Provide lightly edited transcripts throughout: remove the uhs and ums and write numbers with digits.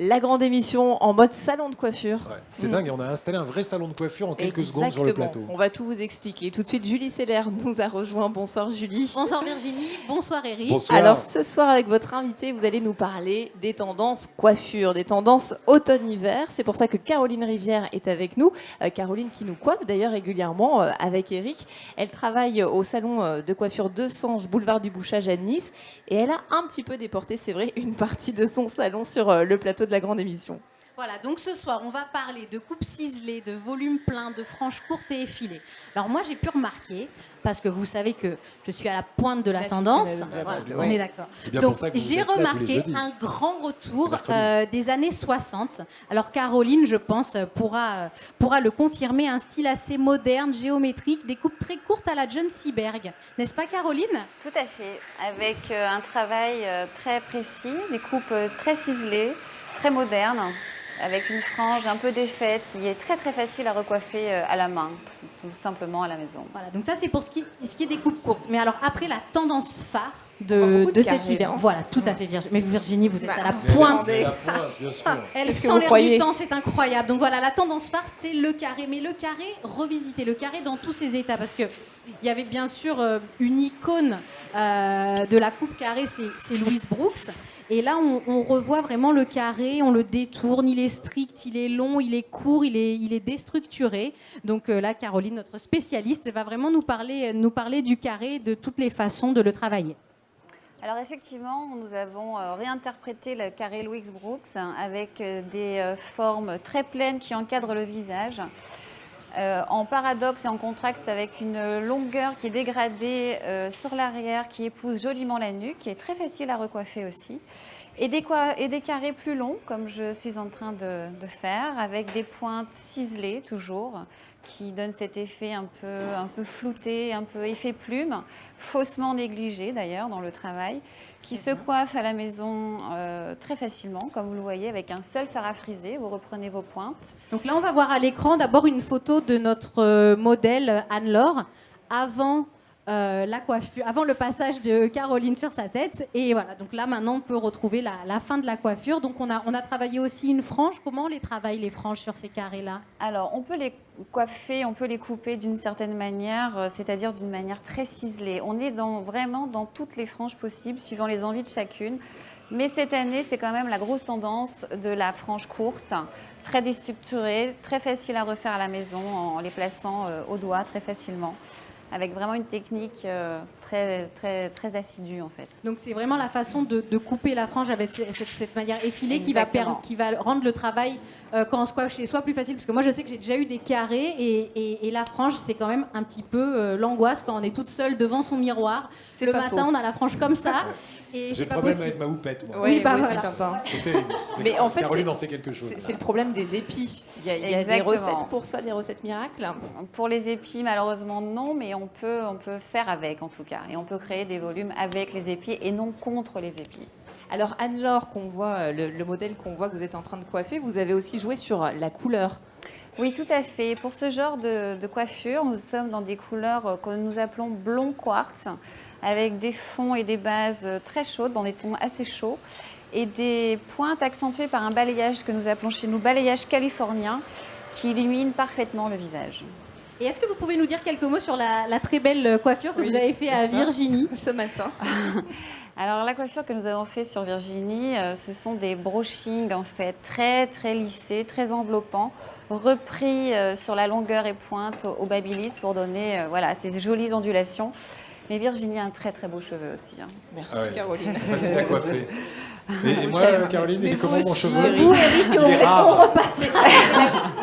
La grande émission en mode salon de coiffure. Ouais, c'est dingue, et on a installé un vrai salon de coiffure en quelques secondes sur le plateau. On va tout vous expliquer. Tout de suite, Julie Seller nous a rejoint. Bonsoir Julie. Bonsoir Virginie, bonsoir Eric. Bonsoir. Alors ce soir avec votre invité, vous allez nous parler des tendances coiffure, des tendances automne-hiver. C'est pour ça que Caroline Rivière est avec nous. Caroline qui nous coiffe d'ailleurs régulièrement avec Eric. Elle travaille au salon de coiffure de Sange, boulevard du Bouchage à Nice. Et elle a un petit peu déporté, c'est vrai, une partie de son salon sur le plateau de la grande émission. Voilà, donc ce soir, on va parler de coupe ciselée, de volume plein, de franges courtes et effilées. Alors moi, j'ai pu remarquer, parce que vous savez que je suis à la pointe de la tendance, voilà, on est d'accord. Donc j'ai remarqué un grand retour des années 60. Alors Caroline, je pense, pourra le confirmer, un style assez moderne, géométrique, des coupes très courtes à la John Seberg. N'est-ce pas Caroline ? Tout à fait, avec un travail très précis, des coupes très ciselées, très modernes, avec une frange un peu défaite qui est très très facile à recoiffer à la main, tout simplement à la maison. Voilà, donc ça c'est pour ce qui est des coupes courtes. Mais alors après la tendance phare de cet hiver, voilà, tout à fait Virginie. Mais Virginie, vous êtes à la pointe. Bien sûr. Elle sent l'air du temps, c'est incroyable. Donc voilà, la tendance phare, c'est le carré. Mais le carré, revisiter le carré dans tous ses états. Parce qu'il y avait bien sûr une icône de la coupe carrée, c'est Louise Brooks. Et là, on revoit vraiment le carré, on le détourne, il est strict, il est long, il est court, il est déstructuré. Donc là, Caroline, notre spécialiste, va vraiment nous parler du carré, de toutes les façons de le travailler. Alors effectivement, nous avons réinterprété le carré Louise Brooks avec des formes très pleines qui encadrent le visage. En paradoxe et en contraste avec une longueur qui est dégradée sur l'arrière, qui épouse joliment la nuque, qui est très facile à recoiffer aussi. Et des carrés plus longs, comme je suis en train de faire, avec des pointes ciselées toujours, qui donnent cet effet un peu flouté, un peu effet plume, faussement négligé d'ailleurs dans le travail, qui se coiffe à la maison très facilement, comme vous le voyez, avec un seul fer à friser. Vous reprenez vos pointes. Donc là, on va voir à l'écran d'abord une photo de notre modèle Anne-Laure avant la coiffure, avant le passage de Caroline sur sa tête. Et voilà, donc là, maintenant, on peut retrouver la fin de la coiffure. Donc on a travaillé aussi une frange. Comment on les travaille, les franges, sur ces carrés-là ? Alors, on peut les coiffer, on peut les couper d'une certaine manière, c'est-à-dire d'une manière très ciselée. On est vraiment dans toutes les franges possibles, suivant les envies de chacune. Mais cette année, c'est quand même la grosse tendance de la frange courte, très déstructurée, très facile à refaire à la maison en les plaçant au doigt très facilement, avec vraiment une technique très, très, très assidue en fait. Donc c'est vraiment la façon de couper la frange avec cette manière effilée qui va rendre le travail quand on se coiffe chez soi plus facile. Parce que moi je sais que j'ai déjà eu des carrés et la frange c'est quand même un petit peu l'angoisse quand on est toute seule devant son miroir. Le matin on a la frange comme ça. J'ai le problème avec ma houppette, moi. Oui, bah voilà. C'est terrible. Mais en fait, Caroline en sait quelque chose. C'est le problème des épis. Il y a des recettes pour ça, des recettes miracles. Pour les épis, malheureusement non, mais on peut faire avec en tout cas. Et on peut créer des volumes avec les épis et non contre les épis. Alors Anne-Laure, qu'on voit, le modèle qu'on voit que vous êtes en train de coiffer, vous avez aussi joué sur la couleur. Oui, tout à fait. Pour ce genre de coiffure, nous sommes dans des couleurs que nous appelons blond quartz, avec des fonds et des bases très chaudes, dans des tons assez chauds, et des pointes accentuées par un balayage que nous appelons chez nous balayage californien, qui illumine parfaitement le visage. Et est-ce que vous pouvez nous dire quelques mots sur la très belle coiffure que vous avez fait à Virginie ce matin? Alors la coiffure que nous avons fait sur Virginie, ce sont des brushings en fait très très lissés, très enveloppants, repris sur la longueur et pointe au babyliss pour donner voilà, ces jolies ondulations. Mais Virginie a un très très beau cheveu aussi. Hein. Merci Caroline. Facile à coiffer. Et moi, Caroline, et comment mon cheveu? Vous, Eric, on repasse.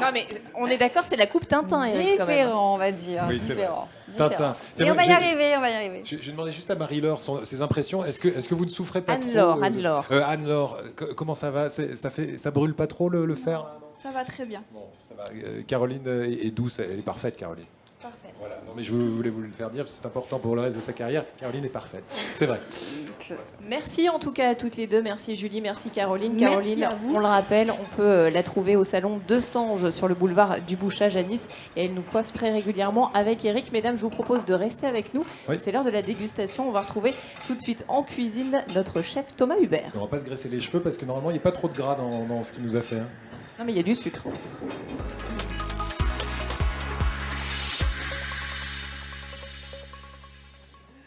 Non, mais on est d'accord, c'est la coupe Tintin, Eric, quand même. Différent, on va dire. Oui, c'est vrai. Différent. Tintin. Mais on va y arriver, on va y arriver. Je demandais juste à Marie-Laure ses impressions. Est-ce que vous ne souffrez pas Anne-Laure, trop Anne-Laure. Anne-Laure, comment ça va? Ça brûle pas trop le fer là, non? Ça va très bien. Bon, ça va. Caroline est douce, elle est parfaite, Caroline. parfaite. Voilà. Non, mais je voulais vous le faire dire, c'est important pour le reste de sa carrière. Caroline est parfaite. C'est vrai. Merci en tout cas à toutes les deux. Merci Julie, merci Caroline. Merci Caroline, à vous. on le rappelle, on peut la trouver au salon de Sanges sur le boulevard du Bouchage à Nice. Et elle nous coiffe très régulièrement avec Eric. Mesdames, je vous propose de rester avec nous. Oui. C'est l'heure de la dégustation. On va retrouver tout de suite en cuisine notre chef Thomas Hubert. On va pas se graisser les cheveux parce que normalement, il n'y a pas trop de gras dans ce qu'il nous a fait. Hein. Non mais il y a du sucre.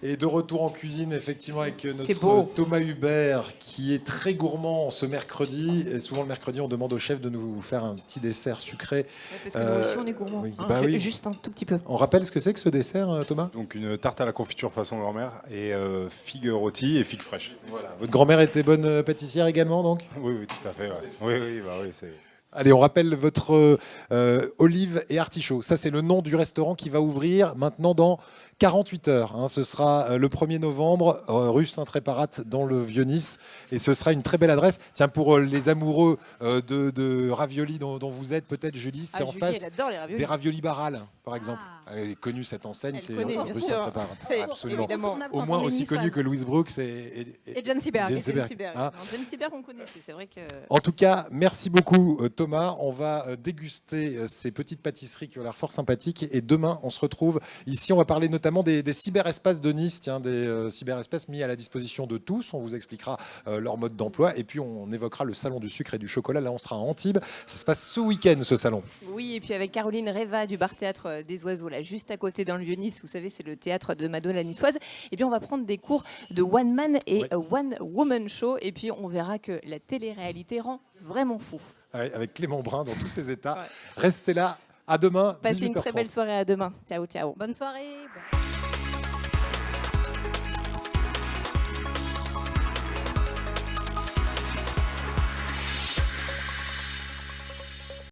Et de retour en cuisine, effectivement, avec C'est beau. notre Thomas Hubert, qui est très gourmand ce mercredi. Et souvent, le mercredi, on demande au chef de nous faire un petit dessert sucré. Parce que nous aussi, on est gourmands. oui. Hein, Bah oui. juste un tout petit peu. On rappelle ce que c'est que ce dessert, Thomas? Donc une tarte à la confiture façon grand-mère et figues rôties et figues fraîches. Voilà. Votre grand-mère était bonne pâtissière également, donc? Oui, oui, tout à fait. Ouais. Oui, c'est... Allez, on rappelle votre olive et artichaut. Ça, c'est le nom du restaurant qui va ouvrir maintenant dans 48 heures. Hein. Ce sera le 1er novembre, rue Saint-Tréparat, dans le Vieux-Nice. Et ce sera une très belle adresse. Tiens, pour les amoureux de raviolis dont vous êtes, peut-être, Julie, c'est en Julie, face elle adore les raviolis. des raviolis Barral, par exemple. Ah. Elle est connue, cette enseigne. Elle C'est connaît, en bien rue sûr. Saint-Tréparat. Oui, Absolument. évidemment. Au moins aussi connu que Louise Brooks Et John Seberg. Jane Et Seberg, Jane Seberg. hein. Non, Jane Seberg, on connaissait. C'est vrai que... En tout cas, merci beaucoup Thomas. On va déguster ces petites pâtisseries qui ont l'air fort sympathiques. Et demain, on se retrouve ici. On va parler notamment des cyberespaces de Nice, des cyberespaces mis à la disposition de tous. On vous expliquera leur mode d'emploi. Et puis, on évoquera le salon du sucre et du chocolat. Là, on sera à Antibes. Ça se passe ce week-end, ce salon. Oui, et puis avec Caroline Reva du Bar Théâtre des Oiseaux, là, juste à côté dans le Vieux-Nice, vous savez, c'est le théâtre de Madonna niçoise. Et puis on va prendre des cours de one man et one woman show. Et puis on verra que la télé-réalité rend vraiment fou. Ouais, avec Clément Brun dans tous ses états. Ouais. Restez là. À demain. Passez une 18h30. très belle soirée. À demain. Ciao, ciao. Bonne soirée.